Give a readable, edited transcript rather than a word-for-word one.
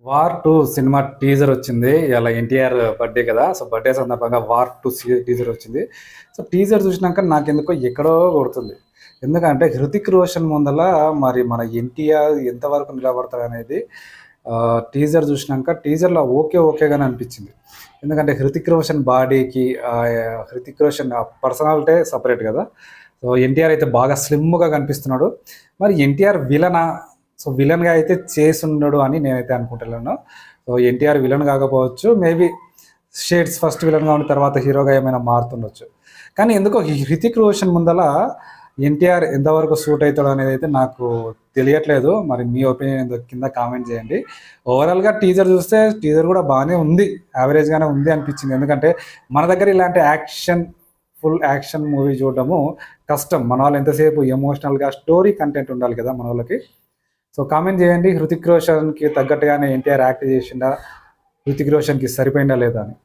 War 2 cinema teaser వచ్చింది. ఇయాల NTR birthday కదా! సో, బర్త్‌డే సందర్భంగా వార్ 2 టీజర్ వచ్చింది. సో, టీజర్ చూసినాక నాకెందుకో ఎక్కడో కొడుతుంది. ఎందుకంటే 'హృతిక్ రోషన్' ముందల మరి మన ఎన్టీఆర్ ఎంతవరకు నిలబడతాడనేది టీజర్ చూసినాక టీజర్‌లో ఓకేగానే అనిపించింది. ఎందుకంటే 'హృతిక్ రోషన్' బాడీకి 'హృతిక్ రోషన్' పర్సనాలిటీ సెపరేట్ కదా! సో, ఎన్టీఆర్ అయితే బాగా స్లిమ్‌గా కనిపిస్తున్నాడు. మరి ఎన్టీఆర్ విలనా? సో, విలన్‌గా అయితే చేసుండడు అని నేనైతే అనుకుంటున్నాను. సో, ఎన్టీఆర్ విలన్ కాకపోవచ్చు. మేబీ షేడ్స్ ఫస్ట్ విలన్‌గా ఉండి తర్వాత హీరోగా ఏమైనా మారుతుండొచ్చు. కానీ ఎందుకో ఈ 'హృతిక్ రోషన్' ముందల ఎన్టీఆర్ ఎంతవరకు సూట్ అయితాడు అనేదైతే నాకు తెలియట్లేదు. మరి మీ ఒపీనియన్ ఏందో కింద కామెంట్ చేయండి. ఓవరాల్‌గా టీజర్ చూస్తే టీజర్ కూడా బానే ఉంది. యావరేజ్‌గానే ఉంది అనిపించింది. ఎందుకంటే మన దగ్గర ఇలాంటి ఫుల్ యాక్షన్ మూవీ చూడడము కష్టం. మనోళ్ళు ఎంతసేపు ఎమోషనల్‌గా స్టోరీ కంటెంట్ ఉండాలి కదా మనోళ్ళకి. సో, కామెంట్ చేయండి. 'హృతిక్ రోషన్‌కి తగ్గట్టుగానే ఎన్టీఆర్ యాక్ట్ చేసిండా? 'హృతిక్ రోషన్‌కి సరిపోయిందా లేదా అని?